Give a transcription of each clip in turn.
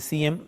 CM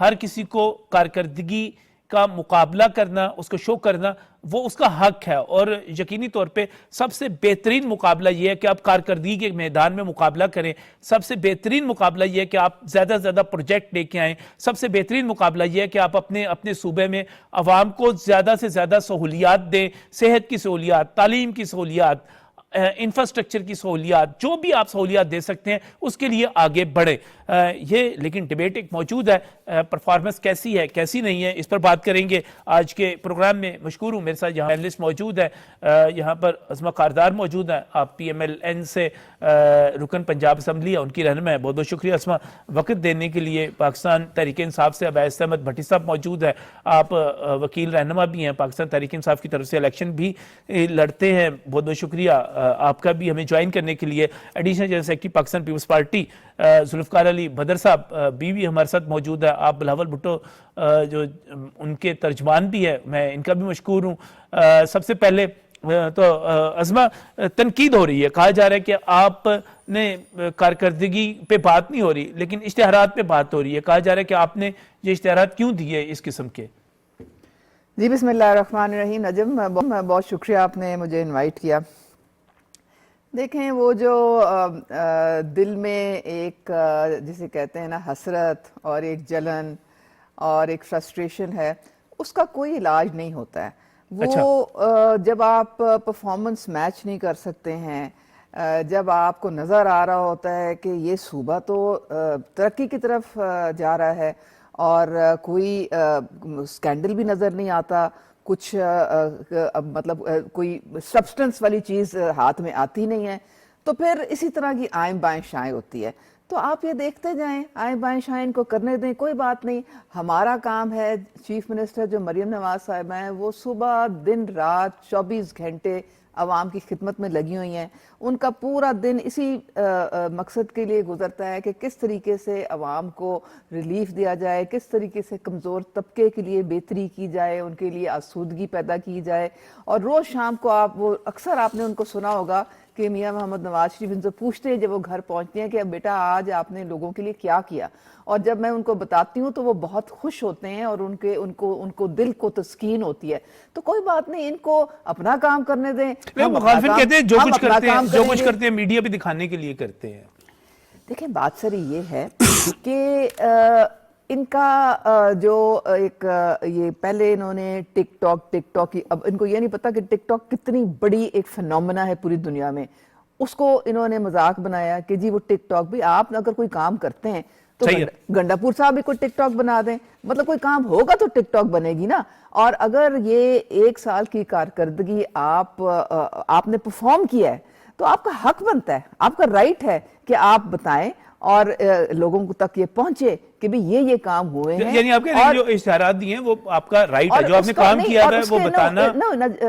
ہر کسی کو کارکردگی کا مقابلہ کرنا، اس کو شو کرنا، وہ اس کا حق ہے، اور یقینی طور پہ سب سے بہترین مقابلہ یہ ہے کہ آپ کارکردگی کے میدان میں مقابلہ کریں، سب سے بہترین مقابلہ یہ ہے کہ آپ زیادہ سے زیادہ پروجیکٹ لے کے آئیں، سب سے بہترین مقابلہ یہ ہے کہ آپ اپنے صوبے میں عوام کو زیادہ سے زیادہ سہولیات دیں، صحت کی سہولیات، تعلیم کی سہولیات، انفراسٹرکچر کی سہولیات، جو بھی آپ سہولیات دے سکتے ہیں اس کے لیے آگے بڑھیں۔ یہ لیکن ڈیبیٹ ایک موجود ہے، پرفارمنس کیسی ہے کیسی نہیں ہے، اس پر بات کریں گے آج کے پروگرام میں۔ مشکور ہوں، میرے ساتھ یہاں پینلسٹ موجود ہے، یہاں پر عظمہ کاردار موجود ہیں، آپ پی ایم ایل این سے رکن پنجاب اسمبلی ہے، ان کی رہنما ہے، بہت بہت شکریہ عظمہ وقت دینے کے لیے۔ پاکستان تحریک انصاف سے عبیس احمد بھٹی صاحب موجود ہے، آپ وکیل رہنما بھی ہیں، پاکستان تحریک انصاف کی طرف سے الیکشن بھی لڑتے ہیں، بہت بہت شکریہ آپ کا بھی ہمیں جوائن کرنے کے لیے۔ Additional general secretary Pakistan Peoples Party Zulfiqar Ali Badar Sahab بھی ہمارے ساتھ موجود ہے، آپ بلاول بھٹو جو ان کے ترجمان بھی ہے، میں ان کا بھی مشکور ہوں۔ سب سے پہلے تو عظمہ، تنقید ہو رہی ہے، کہا جا رہا ہے کہ آپ نے کارکردگی پہ بات نہیں ہو رہی لیکن اشتہارات پہ بات ہو رہی ہے، کہا جا رہا ہے کہ آپ نے یہ اشتہارات کیوں دیے اس قسم کے؟ جی بسم اللہ الرحمن الرحیم۔ نجم بہت شکریہ آپ نے مجھے انوائٹ کیا۔ دیکھیں، وہ جو دل میں ایک جسے کہتے ہیں نا حسرت اور ایک جلن اور ایک فرسٹریشن ہے، اس کا کوئی علاج نہیں ہوتا ہے۔ وہ جب آپ پرفارمنس میچ نہیں کر سکتے ہیں، جب آپ کو نظر آ رہا ہوتا ہے کہ یہ صوبہ تو ترقی کی طرف جا رہا ہے اور کوئی سکینڈل بھی نظر نہیں آتا، کچھ مطلب کوئی سبسٹنس والی چیز ہاتھ میں آتی نہیں ہے، تو پھر اسی طرح کی آئیں بائیں شائیں ہوتی ہے۔ تو آپ یہ دیکھتے جائیں، آئیں بائیں شائیں ان کو کرنے دیں، کوئی بات نہیں۔ ہمارا کام ہے، چیف منسٹر جو مریم نواز صاحبہ ہیں، وہ صبح دن رات 24 گھنٹے عوام کی خدمت میں لگی ہوئی ہیں، ان کا پورا دن اسی مقصد کے لیے گزرتا ہے کہ کس طریقے سے عوام کو ریلیف دیا جائے، کس طریقے سے کمزور طبقے کے لیے بہتری کی جائے، ان کے لیے آسودگی پیدا کی جائے۔ اور روز شام کو اکثر آپ نے ان کو سنا ہوگا کہ میاں محمد نواز شریف ان سے پوچھتے ہیں جب وہ گھر پہنچتے ہیں کہ اب بیٹا آج آپ نے لوگوں کے لیے کیا کیا، اور جب میں ان کو بتاتی ہوں تو وہ بہت خوش ہوتے ہیں اور ان کو دل کو تسکین ہوتی ہے۔ تو کوئی بات نہیں، ان کو اپنا کام کرنے دیں۔ مخالفین کہتے ہیں جو کچھ کرتے ہیں میڈیا پہ دکھانے کے لیے کرتے ہیں۔ دیکھیں، بات ساری یہ ہے کہ ان کا جو ایک یہ پہلے انہوں نے ٹک ٹاک کی، اب ان کو یہ نہیں پتا کہ ٹک ٹاک کتنی بڑی ایک فینومینا ہے پوری دنیا میں، اس کو انہوں نے مذاق بنایا کہ جی وہ ٹک ٹاک بھی آپ اگر کوئی کام کرتے ہیں تو گنڈا پور صاحب بھی کوئی ٹک ٹاک بنا دیں، مطلب کوئی کام ہوگا تو ٹک ٹاک بنے گی نا۔ اور اگر یہ 1 سال کی کارکردگی آپ نے پرفارم کیا ہے تو آپ کا حق بنتا ہے، آپ کا رائٹ ہے کہ آپ بتائیں اور لوگوں تک یہ پہنچے کہ بھی یہ کام ہوئے ہیں۔ یعنی آپ کے جو اشتہارات دیے ہیں وہ آپ کا رائٹ ہے، جو آپ نے کام کیا ہے وہ بتانا۔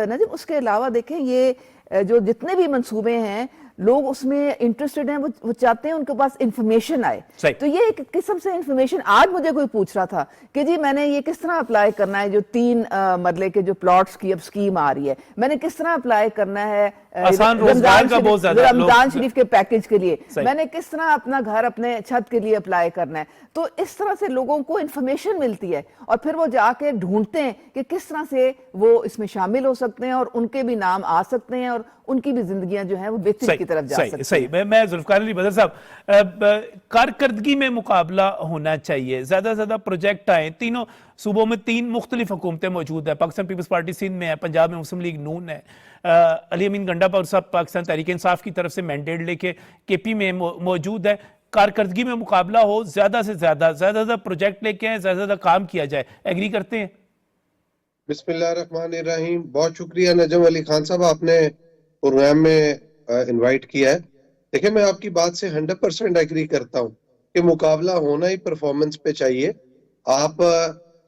نجم، اس کے علاوہ دیکھیں، یہ جو جتنے بھی منصوبے ہیں لوگ اس میں انٹرسٹڈ ہیں، وہ چاہتے ہیں ان کے پاس انفارمیشن آئے۔ تو یہ ایک قسم سے انفارمیشن، آج مجھے کوئی پوچھ رہا تھا کہ جی میں نے یہ کس طرح اپلائی کرنا ہے، جو 3 مرلے کے جو پلاٹس کی اب اسکیم آ رہی ہے، میں نے کس طرح اپلائی کرنا ہے رمضان شریف کے پیکج کے لیے، میں نے کس طرح اپنا گھر اپنے چھت کے لیے اپلائی کرنا ہے۔ تو اس طرح سے لوگوں کو انفارمیشن ملتی ہے اور پھر وہ جا کے ڈھونڈتے ہیں کہ کس طرح سے وہ اس میں شامل ہو سکتے ہیں اور ان کے بھی نام آ سکتے ہیں اور ان کی بھی زندگیاں جو ہیں وہ بہتری کی طرف جا سکتی ہیں۔ صحیح۔ میں ذوالفقار علی بدر صاحب، کارکردگی میں مقابلہ ہونا چاہیے، زیادہ سے زیادہ پروجیکٹ آئیں۔ تینوں صوبوں میں 3 مختلف حکومتیں موجود ہیں، پاکستان پیپلز پارٹی سندھ میں ہے، پنجاب میں مسلم لیگ نون ہے، علی امین گنڈا پور صاحب پاکستان تحریک انصاف کی طرف سے مینڈیٹ لے کے کے پی میں موجود ہے۔ کارکردگی میں مقابلہ ہو، زیادہ سے زیادہ پروجیکٹ لے کے آئیں، زیادہ سے زیادہ کام کیا جائے، ایگری کرتے ہیں؟ بسم اللہ الرحمن الرحیم۔ بہت شکریہ نجم علی خان صاحب، آپ نے پروگرام میں انوائٹ کیا ہے۔ دیکھیں، میں آپ کی بات سے 100% ایگری کرتا ہوں کہ مقابلہ ہونا ہی پرفارمنس پہ چاہیے۔ آپ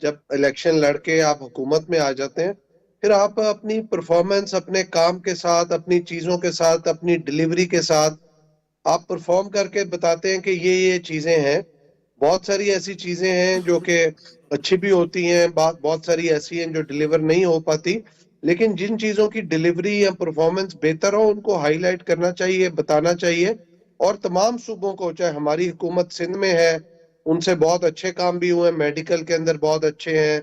جب الیکشن لڑ کے آپ حکومت میں آ جاتے ہیں، پھر آپ اپنی پرفارمنس، اپنے کام کے ساتھ، اپنی چیزوں کے ساتھ، اپنی ڈیلیوری کے ساتھ آپ پرفارم کر کے بتاتے ہیں کہ یہ چیزیں ہیں۔ بہت ساری ایسی چیزیں ہیں جو کہ اچھی بھی ہوتی ہیں، بہت ساری ایسی ہیں جو ڈیلیور نہیں ہو پاتی، لیکن جن چیزوں کی ڈیلیوری یا پرفارمنس بہتر ہو ان کو ہائی لائٹ کرنا چاہیے، بتانا چاہیے۔ اور تمام صوبوں کو، چاہے ہماری حکومت سندھ میں ہے ان سے بہت اچھے کام بھی ہوئے ہیں، میڈیکل کے اندر بہت اچھے ہیں،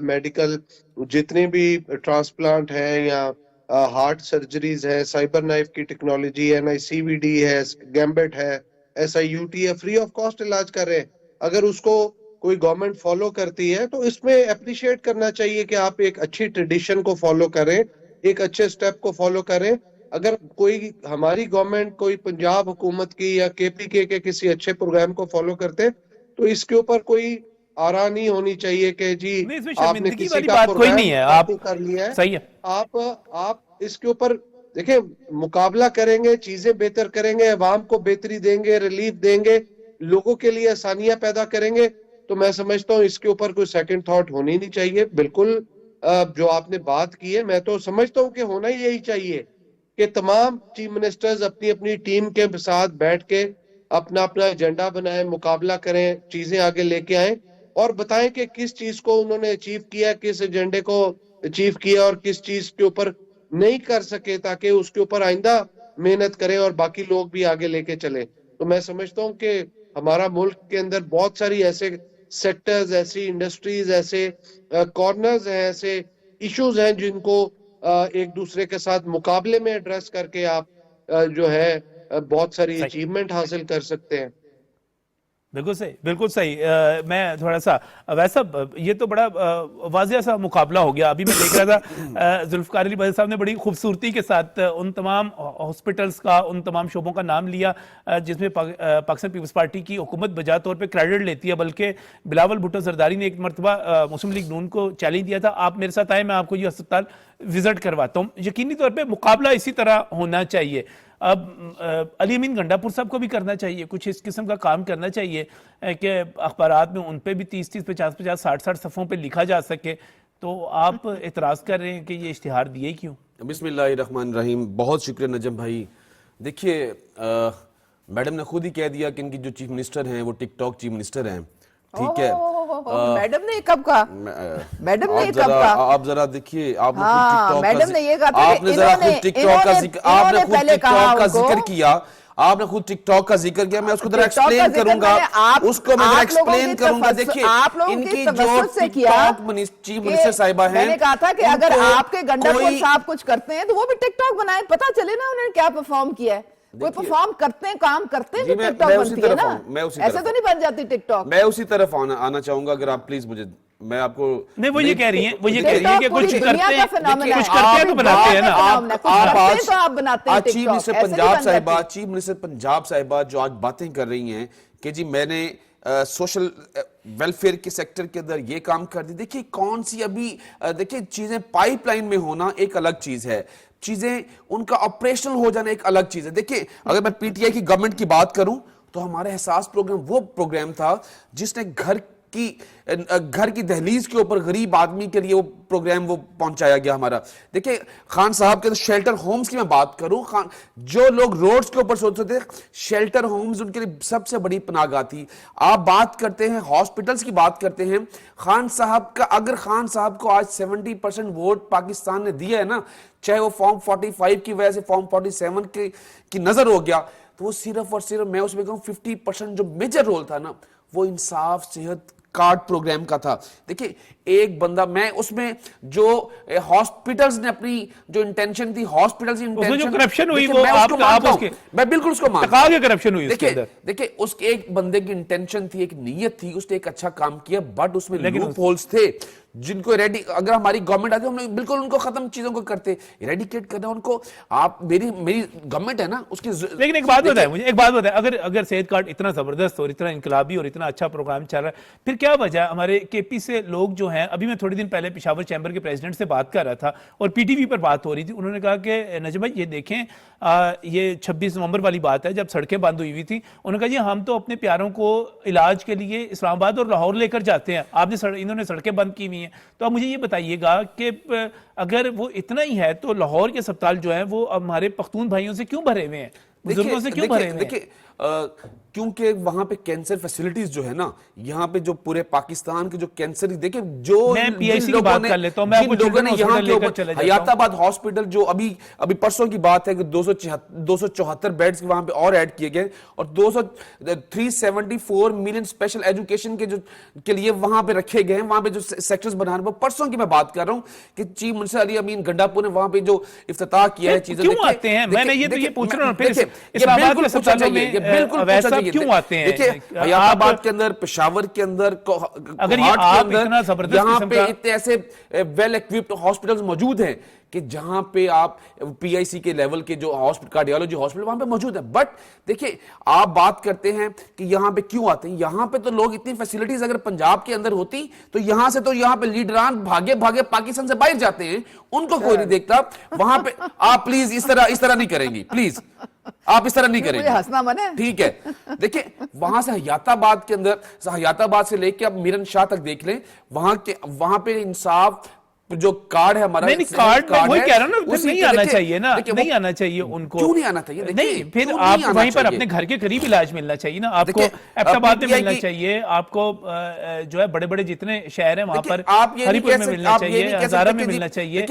میڈیکل جتنے بھی ٹرانسپلانٹ ہیں یا ہارٹ سرجریز ہے، سائبر نائف کی ٹیکنالوجی ہے، NICVD ہے، گیمبٹ ہے، SIUT ہے، فری آف کاسٹ علاج کر رہے ہیں. اگر اس کو کوئی گورنمنٹ فالو کرتی ہے تو اس میں اپریشیٹ کرنا چاہیے کہ آپ ایک اچھی ٹریڈیشن کو فالو کریں، ایک اچھے سٹیپ کو فالو کریں. اگر کوئی ہماری گورنمنٹ کوئی پنجاب حکومت کی یا KPK کے کسی اچھے پروگرام کو فالو کرتے تو اس کے اوپر کوئی آرا نہیں ہونی چاہیے کہ جی نہیں، اس میں آپ نے شرمندگی کسی والی کا بات کوئی پروگرام نہیں ہے. کاپی کر لیا ہے. صحیح ہے. آپ اس کے اوپر دیکھیں مقابلہ کریں گے، چیزیں بہتر کریں گے، عوام کو بہتری دیں گے، ریلیف دیں گے، لوگوں کے لیے آسانیاں پیدا کریں گے، تو میں سمجھتا ہوں اس کے اوپر کوئی سیکنڈ تھاٹ ہونی نہیں چاہیے. بالکل جو آپ نے بات کی ہے، میں تو سمجھتا ہوں کہ ہونا ہی یہی چاہیے کہ تمام چیف منسٹرز اپنی اپنی ٹیم کے ساتھ بیٹھ کے اپنا اپنا ایجنڈا بنائیں، مقابلہ کریں، چیزیں آگے لے کے آئیں اور بتائیں کہ کس چیز کو انہوں نے اچیو کیا، کس ایجنڈے کو اچیو کیا اور کس چیز کے اوپر نہیں کر سکے، تاکہ اس کے اوپر آئندہ محنت کریں اور باقی لوگ بھی آگے لے کے چلیں. تو میں سمجھتا ہوں کہ ہمارا ملک کے اندر بہت ساری ایسے سیکٹرز، ایسی انڈسٹریز، ایسے کارنرز ہیں، ایسے ایشوز ہیں جن کو ایک دوسرے کے ساتھ مقابلے میں ایڈریس کر کے آپ جو ہے بہت ساری صحیح. اچیومنٹ حاصل کر سکتے ہیں. بالکل صحیح، بالکل صحیح. میں تھوڑا سا ویسا یہ تو بڑا واضح سا مقابلہ ہو گیا. ابھی میں دیکھ رہا تھا ذوالفقار علی بھائی صاحب نے بڑی خوبصورتی کے ساتھ ان تمام ہاسپٹلز کا، ان تمام شعبوں کا نام لیا جس میں پاکستان پیپلز پارٹی کی حکومت بجا طور پہ کریڈٹ لیتی ہے. بلکہ بلاول بھٹو زرداری نے ایک مرتبہ مسلم لیگ نون کو چیلنج دیا تھا، آپ میرے ساتھ آئے، میں آپ کو یہ ہسپتال وزٹ کرواتا ہوں. یقینی طور پہ مقابلہ اسی طرح ہونا چاہیے. اب علی امین گنڈا پور صاحب کو بھی کرنا چاہیے، کچھ اس قسم کا کام کرنا چاہیے کہ اخبارات میں ان پہ بھی 30 50 60 صفحوں پہ لکھا جا سکے. تو آپ اعتراض کر رہے ہیں کہ یہ اشتہار دیے کیوں؟ بسم اللہ الرحمن الرحیم. بہت شکریہ نجم بھائی. دیکھیے میڈم نے خود ہی کہہ دیا کہ ان کی جو چیف منسٹر ہیں وہ ٹک ٹاک چیف منسٹر ہیں. ٹھیک ہے، میڈم نے کب کہا؟ میڈم نے کب کہا؟ آپ ذرا دیکھیے، آپ نے میڈم نے یہ کہا تھا آپ نے ذرا خود ٹک ٹاک کا ذکر، آپ نے خود ٹک ٹاک کا ذکر کیا، آپ نے خود ٹک ٹاک کا ذکر کیا. میں اس کو ذرا ایکسپلین کروں گا، اس کو میں ذرا ایکسپلین کروں گا. دیکھیے ان کی جو ٹک ٹاک چیف منسٹر صاحبہ ہیں، میں نے کہا تھا کہ اگر آپ کے گنڈا پور صاحب کچھ کرتے ہیں تو وہ بھی ٹک ٹاک بنائیں، پتہ چلے نا انہوں نے کیا پرفارم کیا ہے. کوئی پرفارم کرتے ہیں، کام کرتے ہیں تو ٹک ٹاک بنتی ہے نا، ایسے تو نہیں بن جاتی ٹک ٹاک. میں اسی طرف آنا چاہوں گا، اگر آپ پلیز مجھے، میں آپ کو نہیں، وہ یہ کہہ رہی ہیں، وہ یہ کہہ رہی ہیں کہ کچھ کرتے ہیں، کچھ کرتے ہیں تو بناتے ہیں نا. آج چیف منسٹر پنجاب صاحبہ، چیف منسٹر پنجاب صاحبہ جو آج باتیں کر رہی ہیں کہ جی میں نے سوشل ویلفیئر کے سیکٹر کے اندر یہ کام کر دی. دیکھیے کون سی ابھی دیکھیے چیزیں پائپ لائن میں ہونا ایک الگ چیز ہے، چیزیں ان کا آپریشنل ہو جانا ایک الگ چیز ہے. دیکھیں اگر میں PTI کی گورنمنٹ کی بات کروں تو ہمارا احساس پروگرام وہ پروگرام تھا جس نے گھر کی دہلیز کے اوپر غریب آدمی کے لیے وہ پروگرام وہ پہنچایا گیا ہمارا. دیکھیں خان صاحب کے شیلٹر ہومز کی میں بات کروں، جو لوگ روڈز کے اوپر سوچتے تھے، شیلٹر ہومز ان کے لیے سب سے بڑی پناہ گاہ تھی. آپ بات کرتے ہیں ہاسپٹلز کی بات کرتے ہیں، خان صاحب کا اگر خان صاحب کو آج 70% ووٹ پاکستان نے دیا ہے نا، چاہے وہ فارم 45 کی وجہ سے فارم 47 کی نظر ہو گیا، تو وہ صرف اور صرف میں اس میں کہوں 50% جو میجر رول تھا نا وہ انصاف صحت کارڈ پروگرام کا تھا. دیکھیں ایک بندہ، میں اس میں جو ہاسپٹلز نے اپنی جو انٹینشن تھی، ہاسپٹلز کی انٹینشن، اس میں جو کرپشن ہوئی وہ میں بالکل اس کو مانتا ہوں. کرپشن ہوئی. دیکھیں اس کے ایک بندے کی انٹینشن تھی، ایک نیت تھی، اس نے ایک اچھا کام کیا، بٹ اس میں لوپ ہولز تھے جن کو اگر ہماری گورنمنٹ آتی ہم نے بالکل ان کو ختم چیزوں کو کرتے، ایریڈیکیٹ کرنا ان کو. آپ میری گورنمنٹ ہے نا اس کی. لیکن ایک بات بتائیں مجھے، ایک بات بتائیں، اگر صحت کارڈ اتنا زبردست اور اتنا انقلابی اور اتنا اچھا پروگرام چل رہا ہے، پھر کیا وجہ ہمارے KP سے لوگ جو ہیں، ابھی میں تھوڑی دن پہلے پشاور چیمبر کے پریزیڈنٹ سے بات کر رہا تھا اور PTV پر بات ہو رہی تھی، انہوں نے کہا کہ نجم بھائی یہ دیکھیں یہ 26 نومبر والی بات ہے جب سڑکیں بند ہوئی تھی، انہوں نے کہا جی ہم تو اپنے پیاروں کو علاج کے لیے اسلام آباد اور لاہور لے کر جاتے ہیں، انہوں نے سڑکیں بند کی ہوئی ہیں. تو اب مجھے یہ بتائیے گا کہ اگر وہ اتنا ہی ہے تو لاہور کے اسپتال جو ہیں وہ ہمارے پختون بھائیوں سے کیوں بھرے ہوئے ہیں، بزرگوں سے کیوں بھرے ہوئے ہیں؟ دیکھیں کیونکہ وہاں پہ کینسر فیسلٹیز جو ہے نا, یہاں پہ جو پورے پاکستان کے جو کینسر, دیکھیں جو میں پی آئی سی کی بات کر لیتا ہوں, میں آپ کو لوگوں نے یہاں کے اوپر چلے حیات آباد ہاسپٹل جو ابھی پرسوں کی بات ہے کہ 274 بیڈز وہاں پہ اور ایڈ کیے گئے, اور 374 ملین اسپیشل ایجوکیشن کے لیے وہاں پہ رکھے گئے ہیں, وہاں پہ جو سیکٹرز بنانے پر. پرسوں کی میں بات کر رہا ہوں کہ چیف منسٹر علی امین گنڈاپور نے وہاں پہ جو افتتاح کیا ہے چیزیں, کیوں آتے ہیں, میں نے یہ پوچھ رہا ہوں, پھر اسلام آباد کے اسپتالوں میں ویسا کیوں آتے ہیں؟ حیات آباد کے اندر, پشاور کے اندر, اگر یہ آپ اتنا زبردست یہاں قسم پہ کا اتنے ایسے ویل ایکوپڈ ہاسپٹلز موجود ہیں کہ جہاں پہ آپ پی آئی سی کے لیول کے جو کارڈیالوجی ہاسپٹل وہاں پہ موجود ہے. بٹ دیکھیں آپ بات کرتے ہیں کہ یہاں پہ کیوں آتے ہیں, یہاں پہ تو لوگ اتنی فیسلٹیز اگر پنجاب کے اندر ہوتی تو یہاں سے تو یہاں پہ لیڈران بھاگے بھاگے پاکستان سے باہر جاتے ہیں, ان کو کوئی نہیں دیکھتا وہاں پہ. آپ پلیز اس طرح نہیں کریں گی, پلیز آپ اس طرح نہیں کریں گے, ٹھیک ہے. دیکھیں وہاں سے حیات آباد کے اندر, حیات آباد سے لے کے اب میرن شاہ تک دیکھ لیں, وہاں پہ انصاف جو کارڈ ہے ہمارا, نہیں کارڈ میں وہی کہہ رہا ہوں نا, نہیں آنا چاہیے نا, نہیں آنا چاہیے ان کو. کیوں نہیں آنا چاہیے؟ نہیں, پھر آپ وہیں پر اپنے گھر کے قریب علاج ملنا چاہیے نا, آپ کو ایبٹ آباد میں ملنا چاہیے, آپ کو جو ہے بڑے بڑے جتنے شہر ہیں وہاں پر ہری پور میں ملنا چاہیے, ہزارہ میں ملنا چاہیے.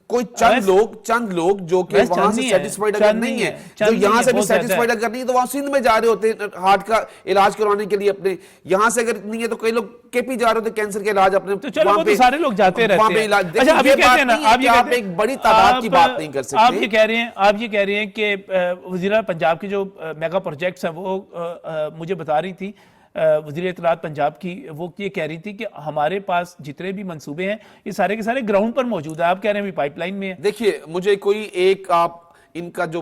کوئی چند لوگ جو کہ وہاں سے سیٹسفائیڈ اگر نہیں ہے, جو یہاں سے بھی سیٹسفائیڈ اگر نہیں ہے تو وہاں سندھ میں جا رہے ہوتے ہیں ہارٹ کا علاج کروانے کے لیے اپنے, یہاں سے اگر نہیں ہے تو کئی لوگ کے پی جا رہے ہوتے کینسر کے علاج اپنے, تو چلو وہ تو سارے لوگ جاتے رہتے ہیں. اچھا آپ یہ کہتے ہیں نا, آپ ایک بڑی تعداد کی بات نہیں کر سکتے. آپ یہ کہہ رہے ہیں کہ وزیرہ پنجاب کی جو میگا پروجیکٹس ہیں وہ مجھے بتا رہی تھی وزیر اطلاعات پنجاب کی, وہ یہ کہہ رہی تھی کہ ہمارے پاس جتنے بھی منصوبے ہیں یہ سارے کے سارے گراؤنڈ پر موجود ہیں, آپ کہہ رہے ہیں بھی پائپ لائن میں ہے. دیکھیے مجھے کوئی ایک, آپ ان کا جو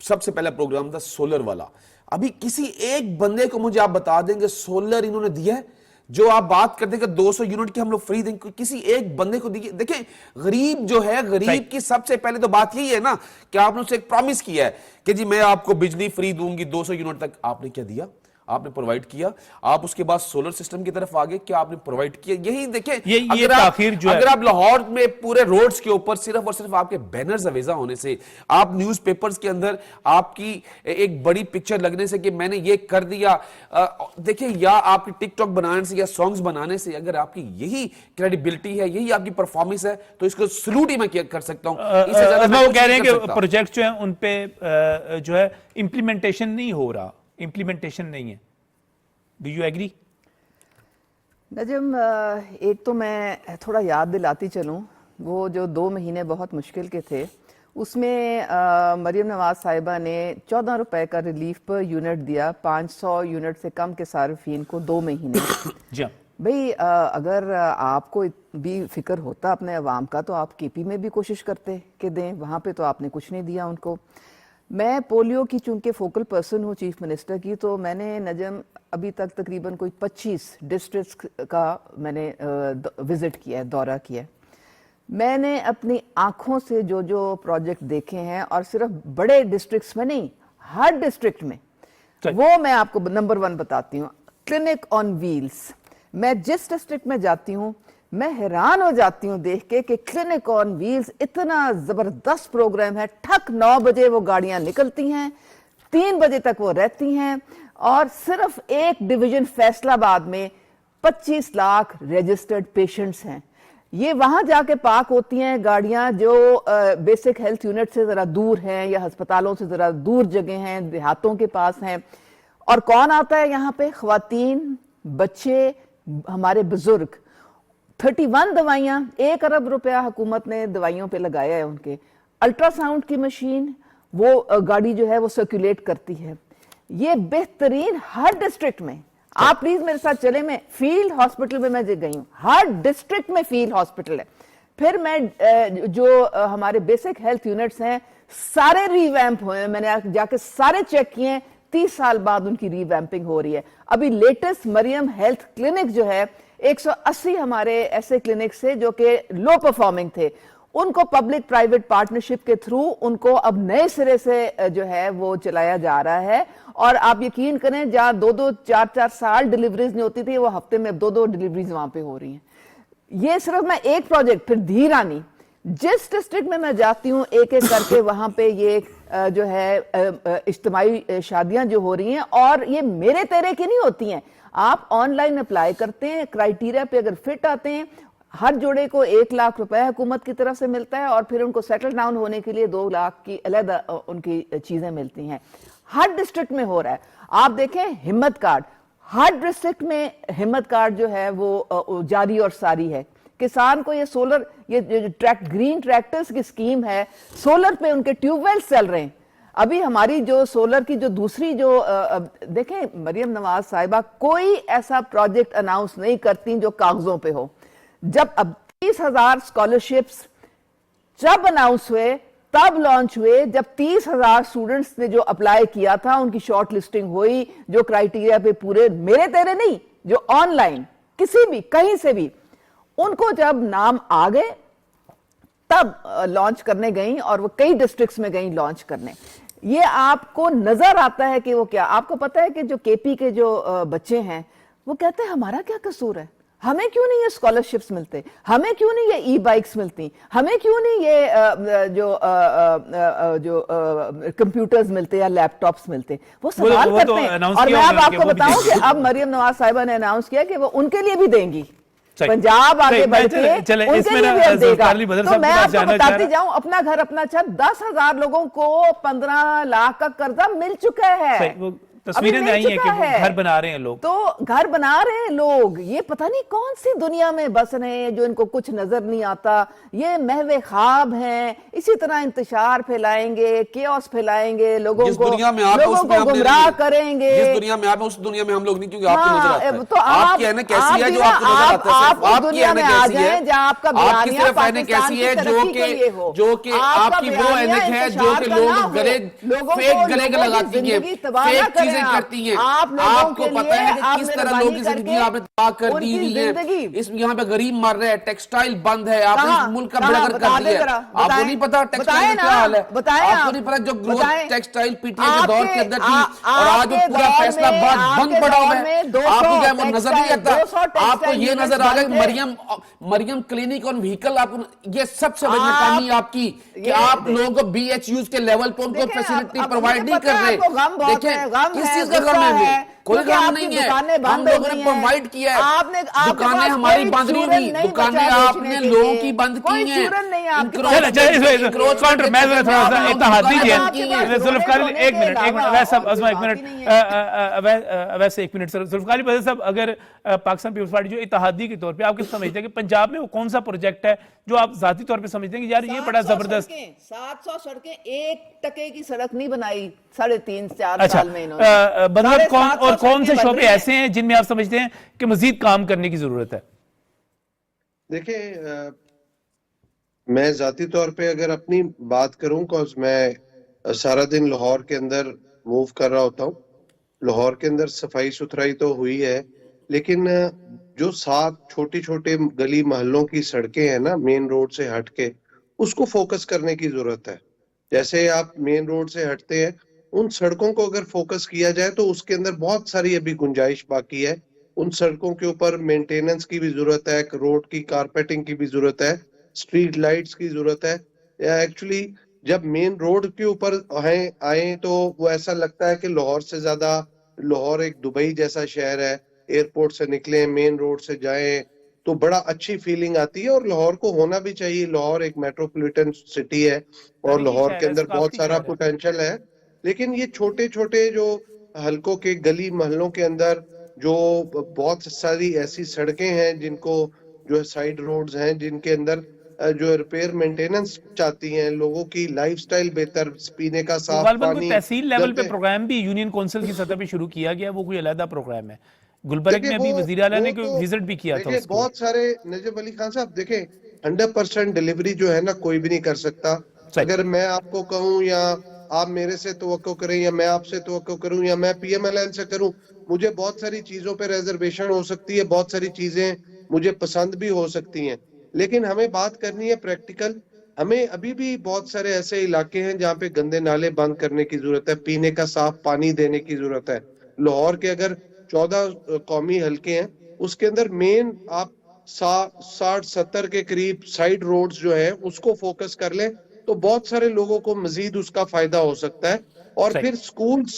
سب سے پہلا پروگرام تھا سولر والا, ابھی کسی ایک بندے کو مجھے آپ بتا دیں کہ سولر انہوں نے دیا ہے, جو آپ بات کرتے ہیں کہ 200 یونٹ کی ہم لوگ فری دیں, کسی ایک بندے کو دیکھیں. دیکھیں غریب جو ہے, غریب کی سب سے پہلے تو بات یہی ہے نا کہ آپ نے اسے ایک پرامیس کیا ہے کہ جی میں آپ کو بجلی فری دوں گی 200 یونٹ تک. آپ نے کیا دیا؟ آپ نے پرووائڈ کیا. آپ اس کے بعد سولر سسٹم کی طرف آگے, کیا آپ نے پرووائڈ کیا؟ یہی دیکھیں, اگر آپ لاہور میں پورے روڈز کے اوپر صرف اور صرف آپ کے بینرز اویزا ہونے سے, آپ نیوز پیپرز کے اندر آپ کی ایک بڑی پکچر لگنے سے کہ میں نے یہ کر دیا, دیکھیں یا آپ کی ٹک ٹاک بنانے سے یا سانگز بنانے سے, اگر آپ کی یہی کریڈیبلٹی ہے, یہی آپ کی پرفارمنس ہے, تو اس کو سلوٹ ہی میں کر سکتا ہوں. وہ کہہ رہے ہیں کہ پروجیکٹ جو ہیں ان پہ جو ہے امپلیمنٹیشن نہیں ہو رہا, امپلیمنٹیشن نہیں ہے. Do you agree? نجم, ایک تو میں تھوڑا یاد دلاتی چلوں, وہ جو 2 مہینے بہت مشکل کے تھے, اس میں مریم نواز صاحبہ نے 14 روپے کا ریلیف پر یونٹ دیا 500 یونٹ سے کم کے صارفین کو 2 مہینے. جی بھئی اگر آپ کو بھی فکر ہوتا اپنے عوام کا تو آپ کے پی میں بھی کوشش کرتے کہ دیں, وہاں پہ تو آپ نے کچھ نہیں دیا ان کو. میں پولیو کی چونکہ فوکل پرسن ہوں چیف منسٹر کی, تو میں نے نجم ابھی تک تقریباً کوئی 25 ڈسٹرکٹس کا میں نے وزٹ کیا ہے, دورہ کیا ہے. میں نے اپنی آنکھوں سے جو پروجیکٹ دیکھے ہیں, اور صرف بڑے ڈسٹرکٹس میں نہیں, ہر ڈسٹرکٹ میں, وہ میں آپ کو نمبر 1 بتاتی ہوں, کلینک آن ویلز. میں جس ڈسٹرکٹ میں جاتی ہوں میں حیران ہو جاتی ہوں دیکھ کے کہ کلینک آن ویلز اتنا زبردست پروگرام ہے. ٹھک 9 بجے وہ گاڑیاں نکلتی ہیں, 3 بجے تک وہ رہتی ہیں, اور صرف ایک ڈویژن فیصل آباد میں 25 لاکھ رجسٹرڈ پیشنٹس ہیں. یہ وہاں جا کے پارک ہوتی ہیں گاڑیاں جو بیسک ہیلتھ یونٹ سے ذرا دور ہیں, یا ہسپتالوں سے ذرا دور جگہ ہیں, دیہاتوں کے پاس ہیں. اور کون آتا ہے یہاں پہ؟ خواتین, بچے, ہمارے بزرگ. 31 دوائیاں, 1 ارب روپیہ حکومت نے دوائیوں پہ لگایا ہے ان کے. الٹرا ساؤنڈ کی مشین, وہ گاڑی جو ہے وہ سرکولیٹ کرتی ہے. یہ بہترین ہر ڈسٹرکٹ میں. آپ پلیز میرے ساتھ چلیں, میں فیلڈ ہاسپٹل میں گئی ہوں, ہر ڈسٹرکٹ میں فیلڈ ہاسپٹل ہے. پھر میں جو ہمارے بیسک ہیلتھ یونٹس ہیں سارے ری ویمپ ہوئے ہیں, میں نے جا کے سارے چیک کیے ہیں. 30 سال بعد ان کی ری ویمپنگ ہو رہی ہے. ابھی لیٹسٹ مریم ہیلتھ کلینک جو ہے, 180 ہمارے ایسے کلینکس تھے جو کہ لو پرفارمنگ تھے, ان کو پبلک پرائیویٹ پارٹنرشپ کے تھرو ان کو اب نئے سرے سے جو ہے وہ چلایا جا رہا ہے. اور آپ یقین کریں, جہاں 2-2, 4-4 سال ڈیلیوریز نہیں ہوتی تھی, وہ ہفتے میں 2-2 ڈیلیوریز وہاں پہ ہو رہی ہیں. یہ صرف میں ایک پروجیکٹ. پھر دھی رانی, جس ڈسٹرکٹ میں جاتی ہوں ایک ایک کر کے وہاں پہ یہ جو ہے اجتماعی شادیاں جو ہو رہی ہیں، اور یہ میرے تیرے کی نہیں ہوتی ہیں. آپ آن لائن اپلائی کرتے ہیں، کرائیٹیریا پہ اگر فٹ آتے ہیں، ہر جوڑے کو 1 لاکھ روپے حکومت کی طرف سے ملتا ہے، اور پھر ان کو سیٹل ڈاؤن ہونے کے لیے 2 لاکھ کی علیحدہ ان کی چیزیں ملتی ہیں. ہر ڈسٹرکٹ میں ہو رہا ہے. آپ دیکھیں ہمت کارڈ، ہر ڈسٹرکٹ میں ہمت کارڈ جو ہے وہ جاری اور ساری ہے. کسان کو یہ سولر، یہ گرین ٹریکٹرز کی سکیم ہے، سولر پہ ان کے ٹیوب ویلز چل رہے ہیں. ابھی ہماری جو سولر کی جو دوسری جو دیکھیں مریم نواز صاحبہ کوئی ایسا پروجیکٹ اناؤنس نہیں کرتی جو کاغذوں پہ ہو. جب اب 30,000 اسکالرشپس جب اناؤنس ہوئے، تب لانچ ہوئے، جب 30,000 اسٹوڈنٹس نے جو اپلائی کیا تھا ان کی شارٹ لسٹنگ ہوئی، جو کرائیٹیریا پہ پورے، میرے تیرے نہیں، جو آن لائن کسی بھی کہیں سے بھی، ان کو جب نام آ گئے تب لانچ کرنے گئیں، اور وہ کئی ڈسٹرکٹس میں گئیں لانچ کرنے. یہ آپ کو نظر آتا ہے کہ وہ کیا. آپ کو پتا ہے کہ جو کے پی کے جو بچے ہیں وہ کہتے ہیں ہمارا کیا قصور ہے، ہمیں کیوں نہیں یہ اسکالرشپس ملتے، ہمیں کیوں نہیں یہ ای بائکس ملتی، ہمیں کیوں نہیں یہ جو کمپیوٹرز ملتے یا لیپ ٹاپس ملتے. وہ سوال کرتے ہیں. اور میں اب آپ کو بتاؤں کہ اب مریم نواز صاحبہ نے اناؤنس کیا کہ وہ ان کے لیے بھی دیں گی. پنجاب آگے بڑھ کے ان کے لیے بھی اب دے گا. تو میں آپ کو بتاتی جاؤں، اپنا گھر اپنا چھت، 10,000 لوگوں کو 15 لاکھ کا قرضہ مل چکا ہے. تصویریں آئی ہیں کہ وہ گھر بنا رہے ہیں لوگ، تو گھر بنا رہے ہیں لوگ. یہ پتہ نہیں کون سی دنیا میں بس رہے ہیں جو ان کو کچھ نظر نہیں آتا. یہ محو خواب ہیں. اسی طرح انتشار پھیلائیں گے، کیوس پھیلائیں گے، لوگوں کو گمراہ کریں گے. جس دنیا میں آپ اس دنیا میں ہم لوگ نہیں، کیونکہ آپ کو نظر آتا ہے. تو آپ کی عینیں کیسی ہے جو آپ کو نظر آتا ہے؟ آپ اس دنیا میں آ جائیں جہاں آپ کا بیانیہ پاکستان کی ترقی کے لیے ہو، جو کہ آپ کی وہ عینک ہے جو کہ لوگ گلے فیک گلے لگاتی ہیں، فیک چیزیں کرتی ہیں. آپ کو پتا ہے کہ کس طرح لوگوں کی زندگی آپ نے تباہ کر دی ہوئی ہے. اس یہاں پہ غریب مر رہے ہیں، ٹیکسٹائل بند ہے، آپ نے اس ملک کا بیڑا گرک کر دیا ہے. آپ کو نہیں پتا ٹیکسٹائل کا کیا حال ہے؟ آپ کو نہیں پتا جو growth textile P T A کے دور کے اندر تھی اور آج وہ پورا فیصلہ باد بند پڑا ہوا ہے. آپ کو کیا وہ نظر نہیں آتا؟ آپ کو یہ نظر آ گیا مریم کلینک اور وہیکل، آپ کو یہ سب سے بڑی ناکامی آپ کی کہ آپ لوگوں کو بی ایچ یوز کے لیول پہ ان کو فیسلٹی پرووائڈ نہیں کر رہے. دیکھیں کس چیز کا غم ہے؟ کوئی غم نہیں ہے. ہم لوگوں نے پرووائڈ کیا ہے. دکانیں ہماری بند نہیں ہوئی، دکانیں آپ نے لوگوں کی بند کی ہیں. ویسے ایک منٹ ذوالفقار علی صاحب، اگر پاکستان پیپلز پارٹی جو اتحادی کے طور پہ آپ کس سمجھتے ہیں کہ پنجاب میں وہ کون سا پروجیکٹ ہے جو آپ ذاتی طور پہ سمجھتے ہیں کہ یار یہ بڑا زبردست؟ 700 سڑکیں، 1 ٹکے کی سڑک نہیں بنائی 3.5-4 سال میں انہوں نے. مطلب کون سے شعبے ایسے ہیں جن میں آپ سمجھتے ہیں کہ مزید کام کرنے کی ضرورت ہے؟ دیکھیں میں ذاتی طور پہ اگر اپنی بات کروں، کاز میں سارا دن لاہور کے اندر موو کر رہا ہوتا ہوں. لاہور کے اندر صفائی ستھرائی تو ہوئی ہے، لیکن جو 7 چھوٹی چھوٹے گلی محلوں کی سڑکیں ہیں نا مین روڈ سے ہٹ کے، اس کو فوکس کرنے کی ضرورت ہے. جیسے آپ مین روڈ سے ہٹتے ہیں، ان سڑکوں کو اگر فوکس کیا جائے تو اس کے اندر بہت ساری ابھی گنجائش باقی ہے. ان سڑکوں کے اوپر مینٹیننس کی بھی ضرورت ہے، روڈ کی کارپیٹنگ کی بھی ضرورت ہے، اسٹریٹ لائٹس کی ضرورت ہے. ایکچولی جب مین روڈ کے اوپر آئیں تو وہ ایسا لگتا ہے کہ لاہور سے زیادہ، لاہور ایک دبئی جیسا شہر ہے. ایئرپورٹ سے نکلیں، مین روڈ سے جائیں تو بڑا اچھی فیلنگ آتی ہے، اور لاہور کو ہونا بھی چاہیے. لاہور ایک میٹروپولیٹن سٹی ہے اور لاہور کے اندر بہت سارا پوٹینشل ہے. لیکن یہ چھوٹے چھوٹے جو حلقوں کے گلی محلوں کے اندر جو بہت ساری ایسی سڑکیں ہیں جن کو جو سائیڈ روڈز ہیں جن کے اندر جو ریپیئر مینٹیننس چاہتی ہیں، لوگوں کی لائف سٹائل بہتر، پینے کا صاف پانی. تحصیل لیول پہ پروگرام بھی یونین کونسل کی سطح پہ شروع کیا گیا، وہ کوئی علیحدہ پروگرام ہے. گلبرگ میں بھی وزیر اعلیٰ نے وزٹ بھی کیا تھا. بہت سارے نجم علی خان صاحب دیکھیں 100% ڈیلیوری جو ہے نا کوئی بھی نہیں کر سکتا. اگر میں آپ کو کہوں یا آپ میرے سے توقع کریں یا میں آپ سے توقع کروں یا میں پی ایم ایل این سے کروں، مجھے بہت ساری چیزوں پہ ریزرویشن ہو سکتی ہے، بہت ساری چیزیں مجھے پسند بھی ہو سکتی ہیں، لیکن ہمیں بات کرنی ہے پریکٹیکل. ہمیں ابھی بھی بہت سارے ایسے علاقے ہیں جہاں پہ گندے نالے بند کرنے کی ضرورت ہے، پینے کا صاف پانی دینے کی ضرورت ہے. لاہور کے اگر 14 قومی حلقے ہیں، اس کے اندر مین آپ 60-70 کے قریب سائیڈ روڈز جو ہیں اس کو فوکس کر لیں تو بہت سارے لوگوں کو مزید اس کا فائدہ ہو سکتا ہے. اور صحیح. پھر سکولز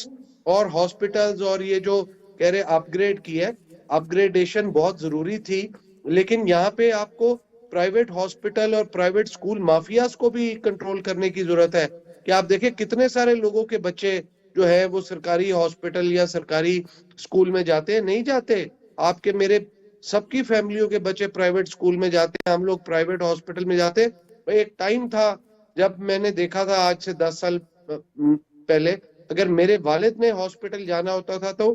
اور ہاسپٹلز اور یہ جو کہہ رہے اپ گریڈ کی ہے, اپ گریڈیشن بہت ضروری تھی, لیکن یہاں پہ آپ کو پرائیویٹ ہاسپٹل اور پرائیویٹ سکول مافیاز کو بھی کنٹرول کرنے کی ضرورت ہے. کہ آپ دیکھیں کتنے سارے لوگوں کے بچے جو ہے وہ سرکاری ہاسپٹل یا سرکاری سکول میں جاتے ہیں, نہیں جاتے. آپ کے میرے سب کی فیملیوں کے بچے پرائیویٹ سکول میں جاتے ہیں, ہم لوگ پرائیویٹ ہاسپٹل میں جاتے ہیں. ایک ٹائم تھا جب میں نے دیکھا تھا آج سے 10 سال پہلے, اگر میرے والد نے ہاسپٹل جانا ہوتا تھا تو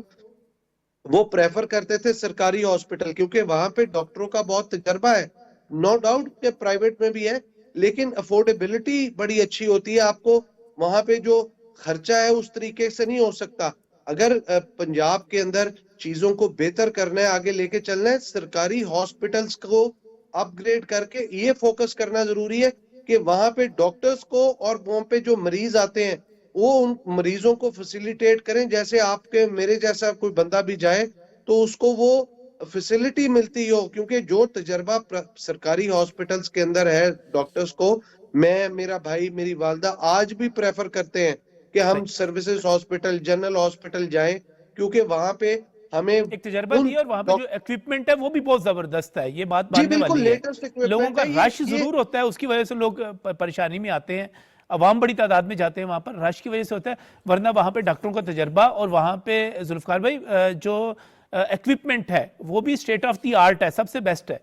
وہ پریفر کرتے تھے سرکاری ہاسپٹل, کیونکہ وہاں پہ ڈاکٹروں کا بہت تجربہ ہے. نو ڈاؤٹ کہ پرائیویٹ میں بھی ہے, لیکن افورڈیبلٹی بڑی اچھی ہوتی ہے. آپ کو وہاں پہ جو خرچہ ہے اس طریقے سے نہیں ہو سکتا. اگر پنجاب کے اندر چیزوں کو بہتر کرنا ہے, آگے لے کے چلنا ہے, سرکاری ہاسپٹلز کو اپ گریڈ کر کے یہ فوکس کرنا ضروری ہے کہ وہاں پہ ڈاکٹرز کو اور وہاں پہ جو مریض آتے ہیں وہ ان مریضوں کو فیسیلیٹیٹ کریں. جیسے آپ کے میرے جیسا کوئی بندہ بھی جائے تو اس کو وہ فیسیلٹی ملتی ہو, کیونکہ جو تجربہ سرکاری ہاسپٹلز کے اندر ہے ڈاکٹرز کو, میں, میرا بھائی, میری والدہ آج بھی پریفر کرتے ہیں کہ ہم سروسز ہاسپٹل, جنرل ہاسپٹل جائیں, کیونکہ وہاں پہ ہمیں ایک تجربہ دیا, اور وہاں پہ جو ایکوپمنٹ ہے وہ بھی بہت زبردست ہے. یہ بات جی ماننے بالکل والی ہے. لیٹسٹ لوگوں اکوپمنٹ کا ہے. رش ضرور ہوتا ہے, اس کی وجہ سے لوگ پریشانی میں آتے ہیں. عوام بڑی تعداد میں جاتے ہیں وہاں پر, رش کی وجہ سے ہوتا ہے, ورنہ وہاں پہ ڈاکٹروں کا تجربہ اور وہاں پہ ذوالفقار بھائی جو ایکوپمنٹ ہے وہ بھی اسٹیٹ آف دی آرٹ ہے, سب سے بیسٹ ہے.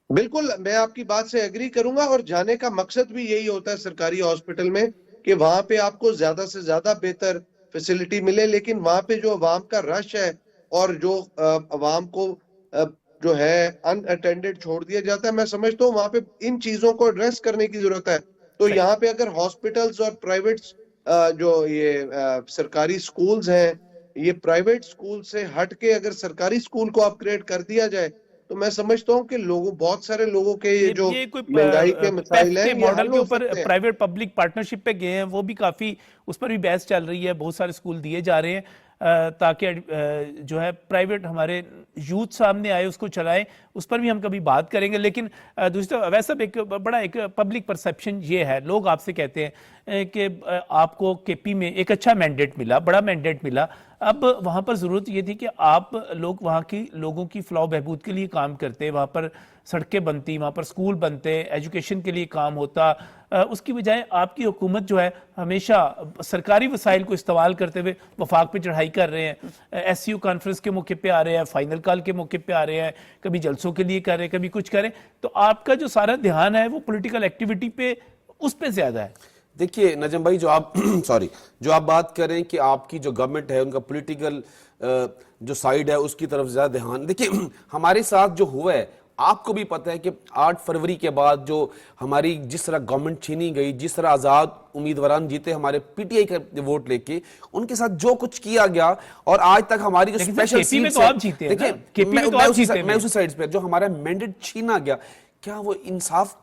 بالکل میں آپ کی بات سے ایگری کروں گا, اور جانے کا مقصد بھی یہی ہوتا ہے سرکاری ہاسپٹل میں کہ وہاں پہ آپ کو زیادہ سے زیادہ بہتر فیسلٹی ملے. لیکن وہاں پہ جو عوام کا رش ہے اور جو عوام کو جو ہے ان اٹینڈڈ چھوڑ دیا جاتا ہے, میں سمجھتا ہوں وہاں پہ ان چیزوں کو ایڈریس کرنے کی ضرورت ہے. تو صحیح. یہاں پہ اگر ہاسپٹلز اور پرائیویٹ جو یہ سرکاری سکولز ہیں, یہ پرائیویٹ سکول سے ہٹ کے اگر سرکاری سکول کو اپ گریڈ کر دیا جائے تو میں سمجھتا ہوں کہ لوگوں, بہت سارے لوگوں کے یہ جو کوئی مہنگائی کے مسائل ہیں کے یہ ماڈل حل کے ہو اوپر سکتے ہیں. پرائیویٹ پبلک پارٹنرشپ پہ گئے ہیں, وہ بھی کافی, اس پر بھی بحث چل رہی ہے. بہت سارے اسکول دیے جا رہے ہیں تاکہ جو ہے پرائیویٹ ہمارے یوتھ سامنے آئے, اس کو چلائیں. اس پر بھی ہم کبھی بات کریں گے. لیکن دوسری طرف ویسا ایک بڑا ایک پبلک پرسیپشن یہ ہے, لوگ آپ سے کہتے ہیں کہ آپ کو کے پی میں ایک اچھا مینڈیٹ ملا, بڑا مینڈیٹ ملا, اب وہاں پر ضرورت یہ تھی کہ آپ لوگ وہاں کی لوگوں کی فلاح و بہبود کے لیے کام کرتے, وہاں پر سڑکیں بنتی, وہاں پر سکول بنتے, ایجوکیشن کے لیے کام ہوتا. اس کی بجائے آپ کی حکومت جو ہے ہمیشہ سرکاری وسائل کو استعمال کرتے ہوئے وفاق پہ چڑھائی کر رہے ہیں. ایس سی یو کانفرنس کے موقع پہ آ رہے ہیں, فائنل کال کے موقع پہ آ رہے ہیں, کبھی جلسوں کے لیے کر رہے ہیں, کبھی کچھ کریں. تو آپ کا جو سارا دھیان ہے وہ پولیٹیکل ایکٹیویٹی پہ, اس پہ زیادہ ہے. دیکھیے نجم بھائی, جو آپ جو آپ بات کر رہے ہیں کہ آپ کی جو گورنمنٹ ہے ان کا پولیٹیکل جو سائیڈ ہے اس کی طرف زیادہ دھیان, دیکھیے ہمارے ساتھ جو ہوا ہے آپ کو بھی پتہ ہے کہ 8 فروری کے بعد جو ہماری جس طرح گورنمنٹ چھینی گئی, جس طرح آزاد امیدواران جیتے ہمارے پی ٹی آئی کا ووٹ لے کے, ان کے ساتھ جو کچھ کیا گیا, اور آج تک ہماری جو اسپیشل سیٹس ہیں, دیکھیں میں اسی سائڈ پہ جو ہمارا مینڈیٹ چھینا گیا, کیا وہ انصاف